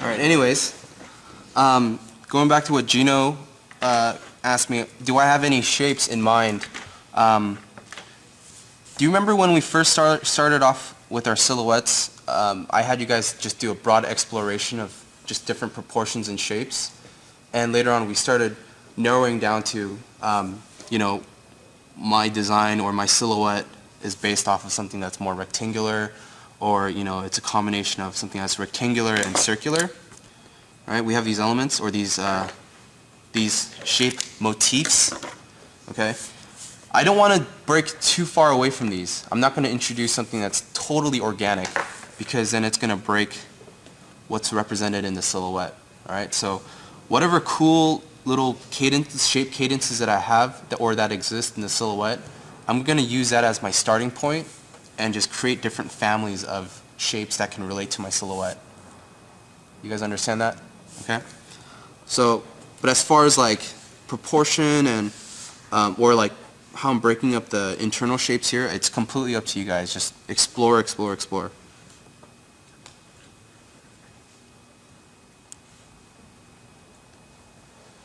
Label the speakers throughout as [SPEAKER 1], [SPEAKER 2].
[SPEAKER 1] All right. Anyways, going back to what Gino asked me, do I have any shapes in mind? Do you remember when we first started off with our silhouettes? I had you guys just do a broad exploration of just different proportions and shapes, and later on we started narrowing down to, you know, my design or my silhouette is based off of something that's more rectangular, or it's a combination of something that's rectangular and circular. Right? We have these elements or these shape motifs. Okay. I don't want to break too far away from these. I'm not going to introduce something that's totally organic, because then it's going to break what's represented in the silhouette. All right. So whatever cool little shape cadences that I have or that exist in the silhouette, I'm going to use that as my starting point and just create different families of shapes that can relate to my silhouette. You guys understand that? Okay. So, but as far as like proportion and or like how I'm breaking up the internal shapes here, it's completely up to you guys. Just explore, explore, explore.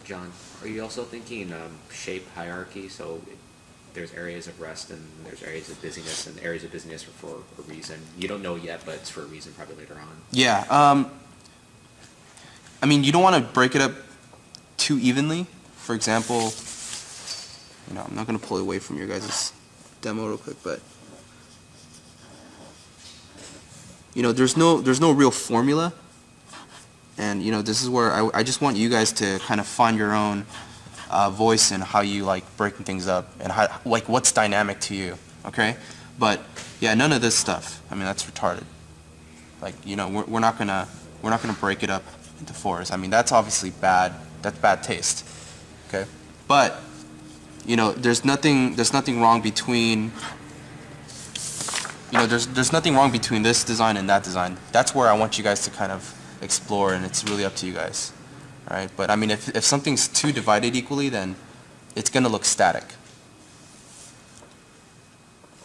[SPEAKER 2] John, are you also thinking shape hierarchy? So there's areas of rest and there's areas of busyness, and areas of busyness are for a reason. You don't know yet, but it's for a reason probably later on.
[SPEAKER 1] Yeah. I mean, you don't want to break it up too evenly. For example, I'm not going to pull it away from your guys' demo real quick, but there's no real formula, and this is where I just want you guys to kind of find your own voice in how you like breaking things up and how, like, what's dynamic to you. Okay, but yeah, none of this stuff. I mean, that's retarded. Like, we're not gonna break it up into fours. I mean, that's obviously bad. That's bad taste. Okay, but there's nothing wrong between there's nothing wrong between this design and that design. That's where I want you guys to kind of explore, and it's really up to you guys. All right, but I mean, if something's too divided equally, then it's gonna look static.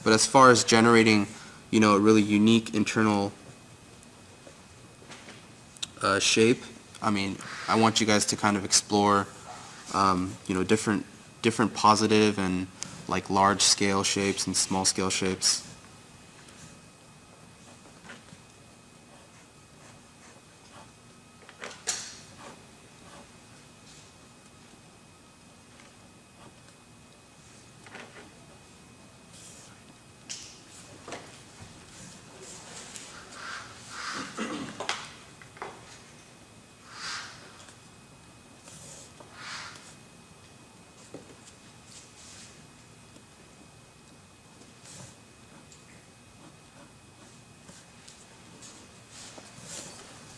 [SPEAKER 1] But as far as generating, a really unique internal shape, I mean, I want you guys to kind of explore, different positive and like large scale shapes and small scale shapes.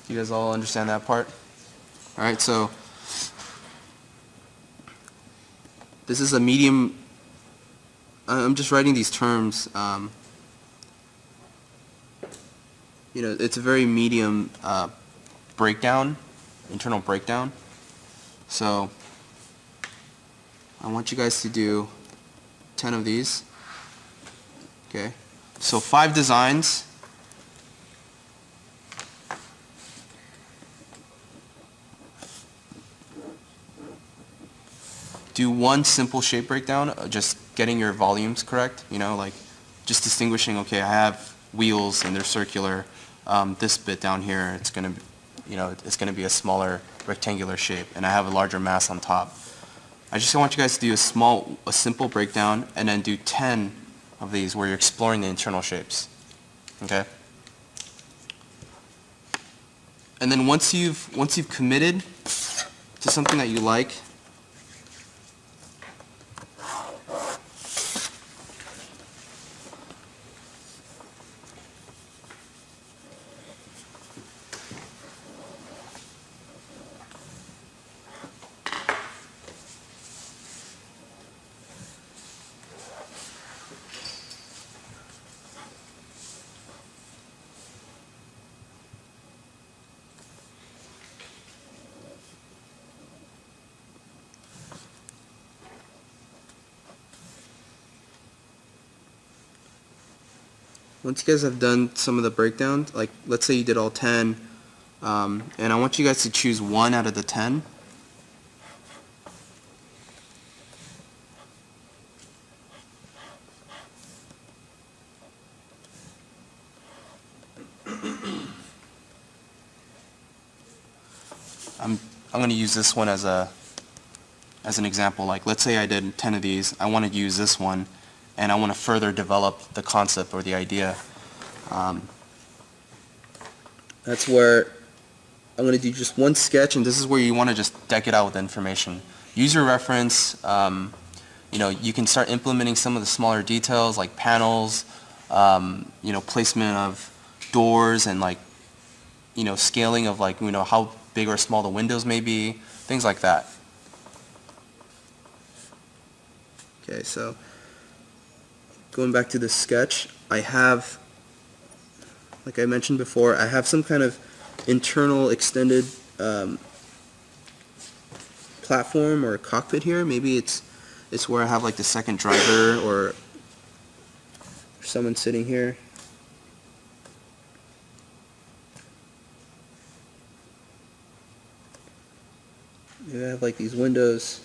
[SPEAKER 1] You guys all understand that part? All right, so this is a medium. I'm just writing these terms. It's a very medium breakdown, internal breakdown. So I want you guys to do 10 of these. Okay, so 5 designs. Do one simple shape breakdown, just getting your volumes correct, like just distinguishing, okay, I have wheels and they're circular. This bit down here, it's going to be a smaller rectangular shape, and I have a larger mass on top. I just want you guys to do a simple breakdown, and then do 10 of these where you're exploring the internal shapes. Okay? And then once you've committed to something that you like, once you guys have done some of the breakdowns, like let's say you did all 10, And I want you guys to choose one out of the 10. I'm going to use this one as an example. Like, let's say I did 10 of these. I want to use this one, and I want to further develop the concept or the idea. That's where I'm going to do just one sketch, and this is where you want to just deck it out with information. Use your reference. You can start implementing some of the smaller details like panels, placement of doors, and scaling of how big or small the windows may be, things like that. Okay, so going back to the sketch, I have, like I mentioned before, I have some kind of internal extended platform or cockpit here. Maybe it's where I have like the second driver or someone sitting here. Maybe I have like these windows.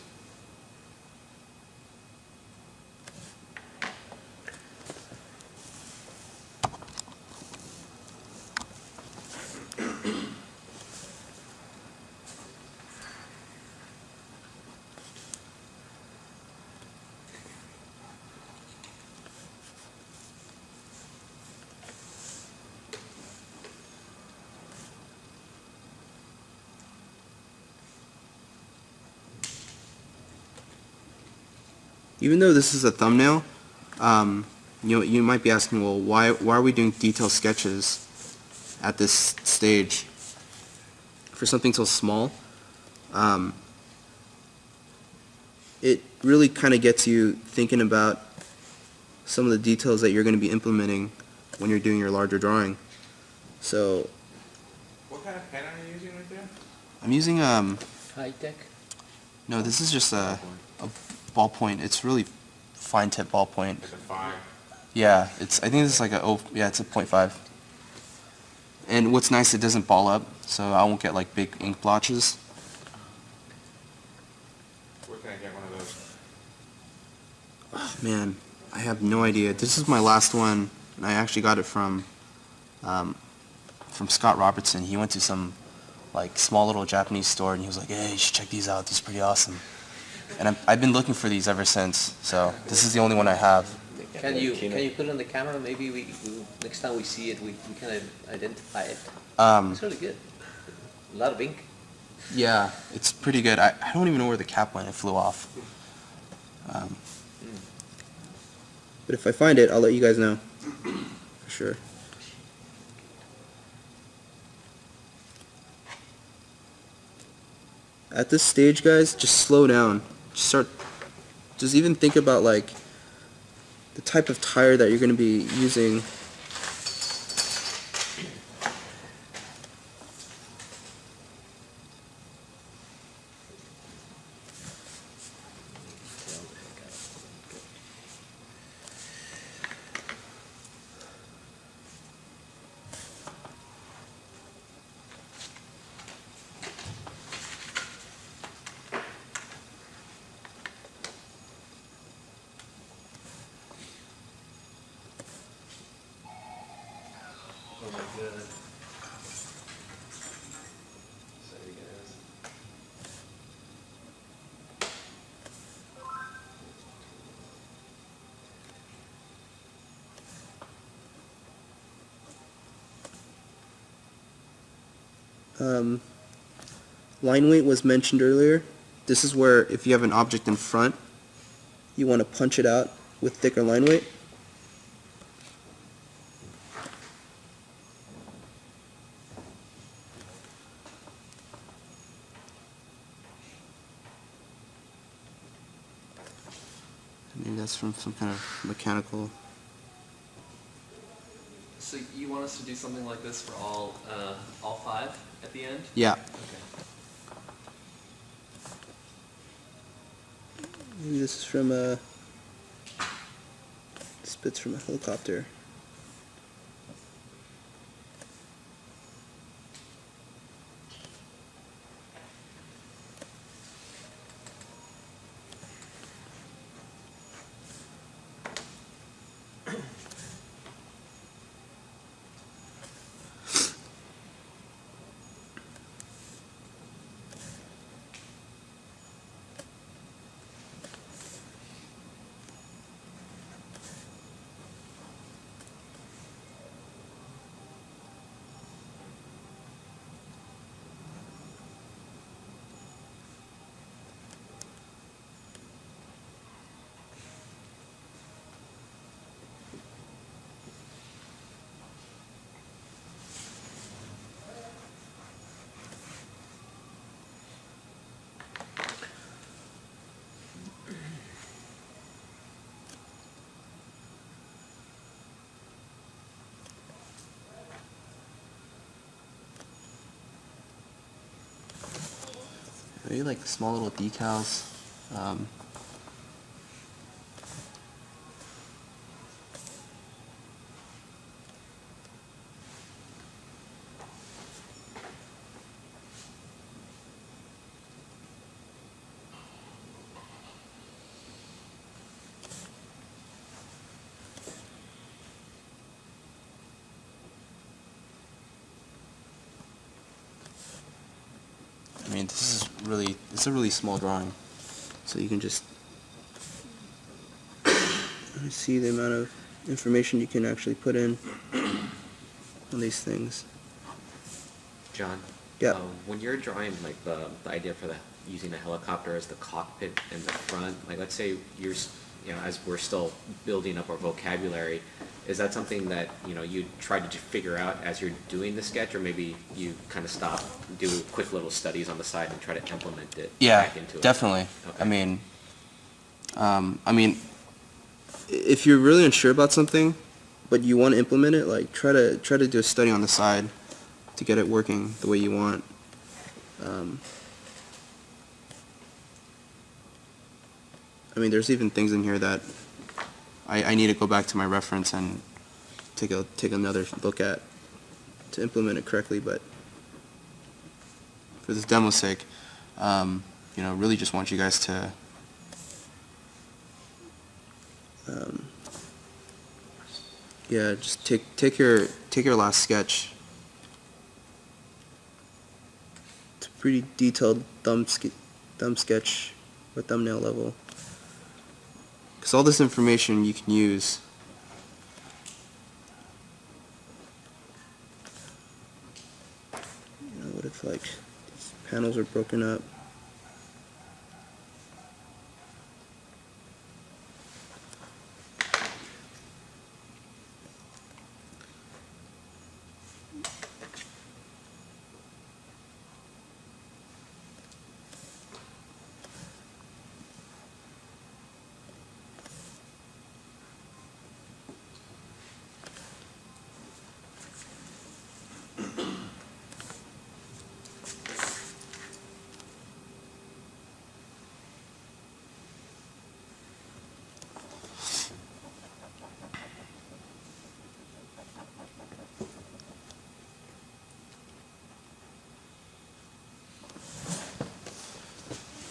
[SPEAKER 1] Even though this is a thumbnail, you might be asking, well, why are we doing detailed sketches at this stage for something so small? It really kind of gets you thinking about some of the details that you're going to be implementing when you're doing your larger drawing. So,
[SPEAKER 3] What kind of pen are you using right there?
[SPEAKER 1] I'm using
[SPEAKER 2] High tech?
[SPEAKER 1] no, this is just a ballpoint. It's really fine tip ballpoint.
[SPEAKER 3] It's a 5.
[SPEAKER 1] Yeah, I think it's like it's a .5. And what's nice, it doesn't ball up, so I won't get like big ink blotches.
[SPEAKER 3] Where can I get one of those?
[SPEAKER 1] Oh, man, I have no idea. This is my last one, and I actually got it from Scott Robertson. He went to some like small little Japanese store, and he was like, "Hey, you should check these out. These are pretty awesome." And I've been looking for these ever since. So this is the only one I have.
[SPEAKER 4] Can you put it on the camera? Maybe we next time we see it, we can identify it. It's really good. A lot of ink.
[SPEAKER 1] Yeah, it's pretty good. I don't even know where the cap went. It flew off. But if I find it, I'll let you guys know. For sure. At this stage, guys, just slow down. Just even think about like the type of tire that you're going to be using.
[SPEAKER 4] Oh my god. Sorry guys.
[SPEAKER 1] Line weight was mentioned earlier. This is where if you have an object in front, you want to punch it out with thicker line weight. Maybe that's from some kind of mechanical.
[SPEAKER 5] So you want us to do something like this for all 5 at the end?
[SPEAKER 1] Yeah.
[SPEAKER 5] Okay.
[SPEAKER 1] Maybe this is from a. This bit's from a helicopter. maybe like small little decals. Um, I mean, it's a really small drawing, so you can just see the amount of information you can actually put in on these things.
[SPEAKER 2] John?
[SPEAKER 1] Yeah.
[SPEAKER 2] When you're drawing, like, the idea for using a helicopter as the cockpit in the front, like, let's say as we're still building up our vocabulary, is that something that, you try to figure out as you're doing the sketch, or maybe you kind of stop, do quick little studies on the side and try to implement it
[SPEAKER 1] Yeah,
[SPEAKER 2] back into it?
[SPEAKER 1] definitely.
[SPEAKER 2] Okay.
[SPEAKER 1] I mean, if you're really unsure about something, but you want to implement it, like try to do a study on the side to get it working the way you want. I mean, there's even things in here that I need to go back to my reference and take another look at to implement it correctly. But for this demo's sake, really just want you guys to just take your last sketch. It's a pretty detailed thumb sketch or thumbnail level. Because all this information you can use. What if like these panels are broken up?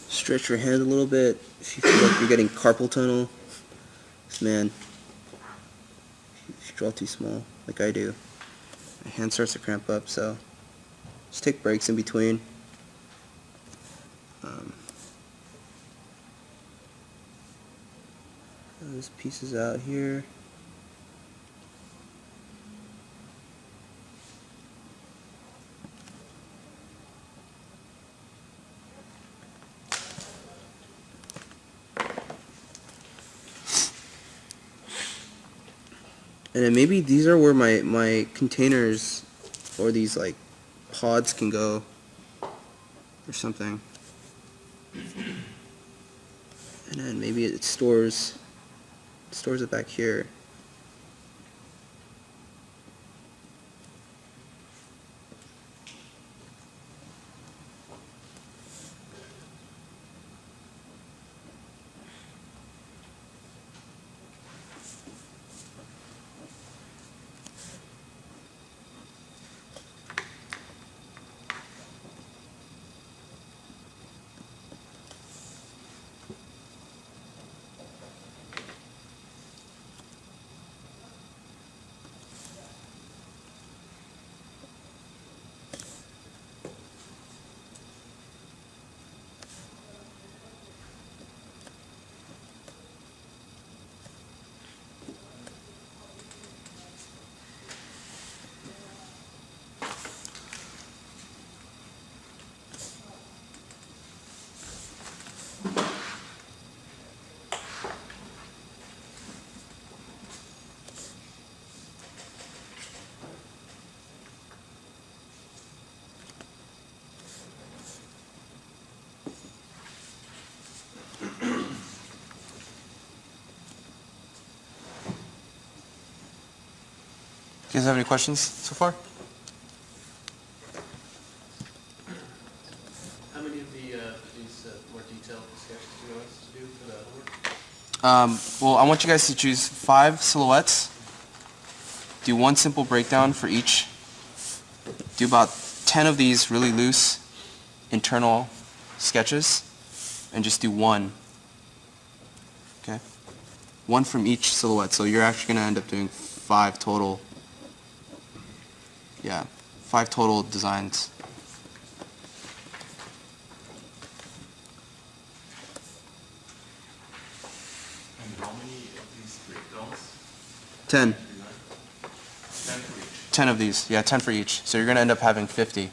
[SPEAKER 1] Stretch your hand a little bit if you feel like you're getting carpal tunnel. Man, if you draw too small, like I do, my hand starts to cramp up, so just take breaks in between. This piece is out here. And then maybe these are where my containers or these like pods can go or something. And then maybe it stores it back here. You guys have any questions so far?
[SPEAKER 5] How many of these more detailed sketches do you want us to do for the other work?
[SPEAKER 1] Well, I want you guys to choose 5 silhouettes. Do one simple breakdown for each. Do about 10 of these really loose internal sketches, and just do one. Okay? One from each silhouette. So you're actually going to end up doing 5 total. Yeah, 5 total designs.
[SPEAKER 3] And how many of these breakdowns?
[SPEAKER 1] 10.
[SPEAKER 3] 10 for each.
[SPEAKER 1] 10 of these. Yeah, 10 for each. So you're going to end up having 50.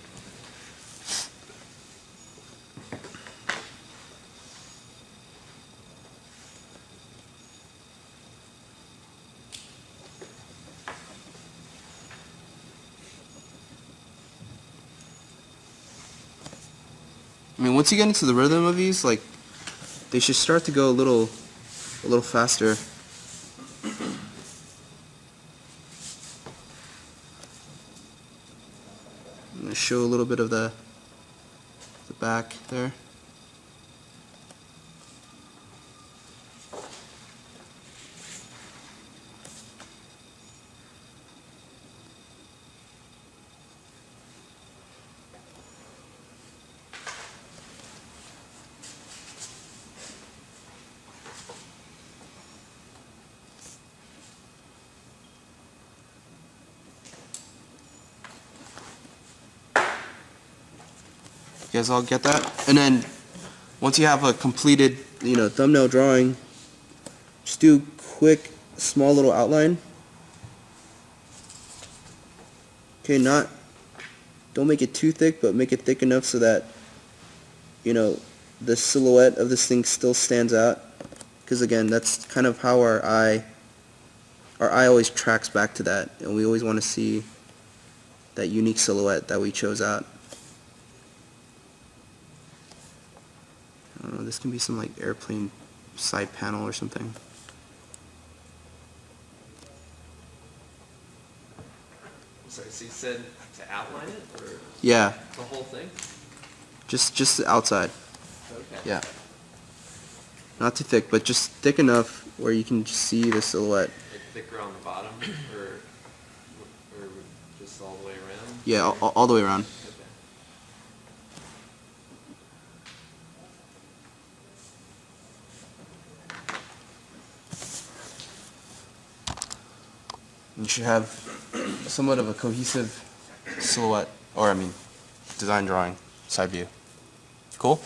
[SPEAKER 1] I mean, once you get into the rhythm of these, like, they should start to go a little faster. I'm gonna show a little bit of the back there. You guys all get that? And then once you have a completed, thumbnail drawing, just do quick, small little outline. Okay, don't make it too thick, but make it thick enough so that, the silhouette of this thing still stands out. Because again, that's kind of how our eye always tracks back to that, and we always want to see that unique silhouette that we chose out. I don't know, this can be some like airplane side panel or something.
[SPEAKER 5] Sorry, so you said to outline it, or
[SPEAKER 1] Yeah,
[SPEAKER 5] the whole thing?
[SPEAKER 1] just the outside.
[SPEAKER 5] Okay.
[SPEAKER 1] Yeah. Not too thick, but just thick enough where you can just see the silhouette.
[SPEAKER 5] Like thicker on the bottom, or just all the way around?
[SPEAKER 1] Yeah, all the way around.
[SPEAKER 5] Okay.
[SPEAKER 1] You should have somewhat of a cohesive silhouette, or I mean, design drawing, side view. Cool?